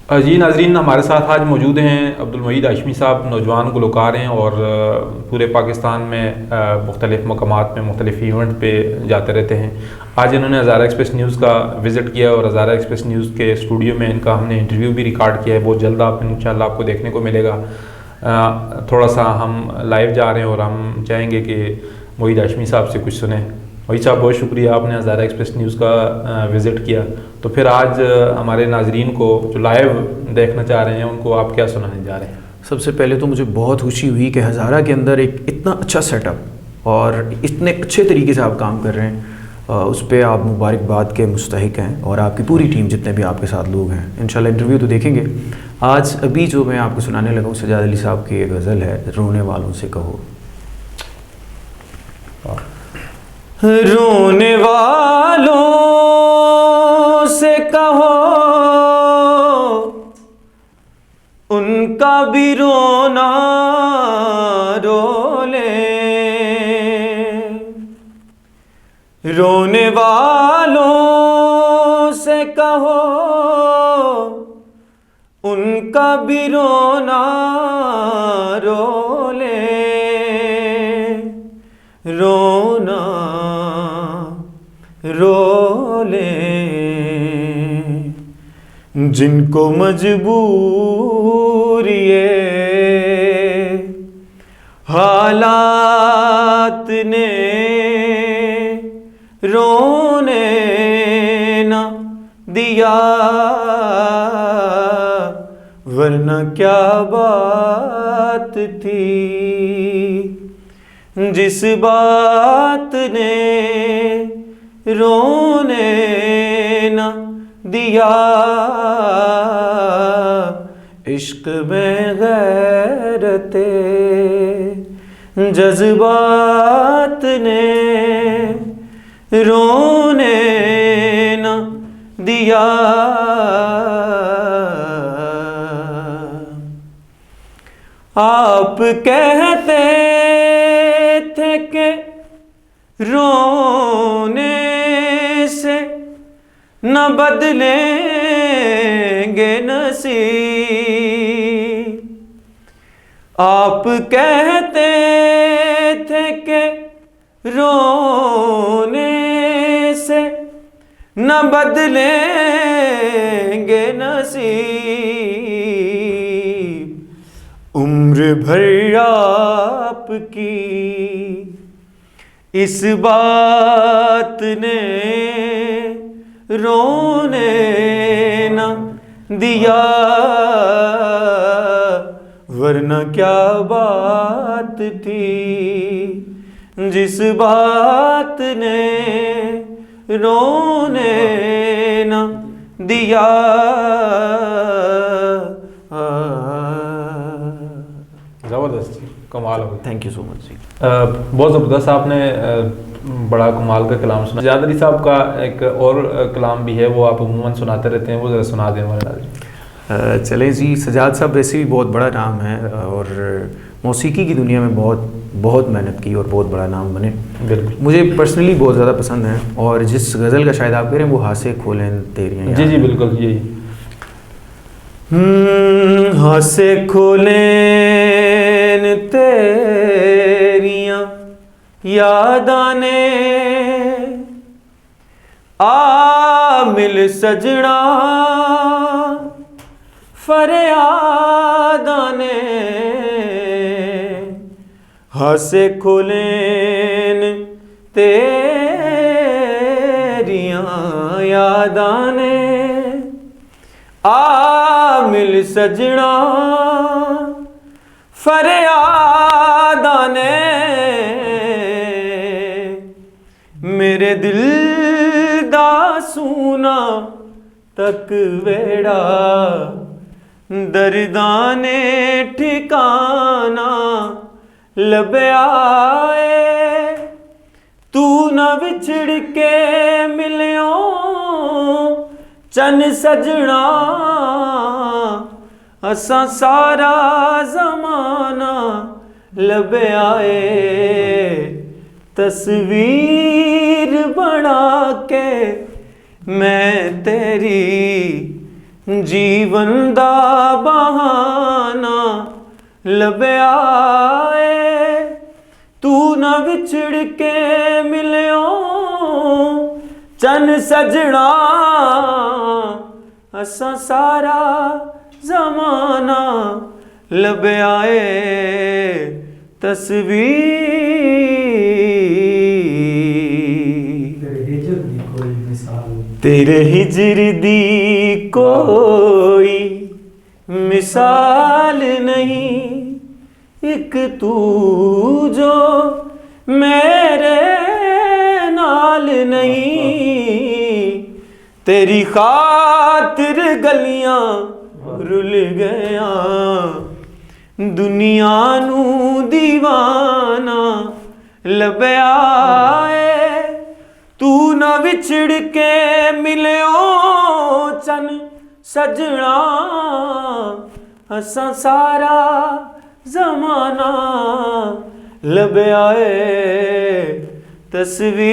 जी नाजरीन, हमारे साथ आज मौजूद हैं अब्दुल मजीद हाशमी साहब। नौजवान गुलकार हैं और पूरे पाकिस्तान में मुख्तलिफ़ मकामात में मुख्तलिफ़ इवेंट पे जाते रहते हैं। आज इन्होंने हज़ारा एक्सप्रेस न्यूज़ का विज़िट किया और हज़ारा एक्सप्रेस न्यूज़ के स्टूडियो में इनका हमने इंटरव्यू भी रिकॉर्ड किया है। बहुत जल्द आप इंशाल्लाह आपको देखने को मिलेगा। थोड़ा सा हम लाइव जा रहे हैं और हम चाहेंगे कि मजीद हाशमी साहब से कुछ सुने। वही साहब, बहुत शुक्रिया, आपने हज़ारा एक्सप्रेस न्यूज़ का विज़िट किया। तो फिर आज हमारे नाजरीन को जो लाइव देखना चाह रहे हैं उनको आप क्या सुनाने जा रहे हैं? सबसे पहले तो मुझे बहुत खुशी हुई कि हज़ारा के अंदर एक इतना अच्छा सेटअप और इतने अच्छे तरीके से आप काम कर रहे हैं, उस पर आप मुबारकबाद के मुस्तहिक हैं और आपकी पूरी टीम, जितने भी आपके साथ लोग हैं। इंशाल्लाह इंटरव्यू तो देखेंगे। आज अभी जो मैं आपको सुनाने लगा हूँ, सजाद अली साहब की एक गज़ल है, रोने वालों से कहो। रोने वालों से कहो उनका भी रोना रो ले, रोने वालों से कहो उनका भी रोना रो ले, रोना रो ले। जिनको मजबूरिए हालात ने रोने ना दिया, वरना क्या बात थी जिस बात ने रोने न दिया। इश्क में गैरते जज्बात ने रोने न दिया। आप कहते थे कि रोने से न बदलेंगे नसीब। आप कहते थे कि रोने से न बदलेंगे नसीब। उम्र भर आपकी इस बात ने रोने न दिया, वरना क्या बात थी जिस बात ने रोने न दिया। ज़बरदस्त, कमाल हो। थैंक यू सो मच जी। बहुत ज़बरदस्त, आपने बड़ा कमाल का कलाम सुना। सजाद अली साहब का एक और कलाम भी है, वो आप अमूमन सुनाते रहते हैं, वो ज़रा सुना दें हमारे नाज़रीन। चलें जी। सजाद साहब वैसे भी बहुत बड़ा नाम है और मौसीकी की दुनिया में बहुत मेहनत की और बहुत बड़ा नाम बने। बिल्कुल, मुझे मुझे पर्सनली बहुत ज़्यादा पसंद है। और जिस गज़ल का शायद आप कह रहे हैं वो हासे खोलें तेरियां। जी जी बिल्कुल यही। हासे खोलें तेरियां याद आने, आ मिल सजना फरियाद आने। हासे खोलें तेरियां याद आने, आ मिल सजना फरियाद आने। मेरे दिल दा सूना तक वेड़ा, दर्दां ने ठिकाना लभया ए। तू न विछड़ के मिलियो चन सजना, असां सारा ज़माना लभया ए। तस्वीर बना के मैं तेरी जीवन दा बहाना लभया है, तू ना विछड़ के मिलियो चन सजना, असा सारा जमाना लभया है तस्वीर। तेरे हिजर दी कोई मिसाल नहीं, एक तू जो मेरे नाल नहीं, तेरी खातिर गलियां रुल गया, दुनिया नू दीवाना लभया है, तू ना विछड़ के मिलियो चन सजना, असा सारा जमाना लभया है तस्वीर।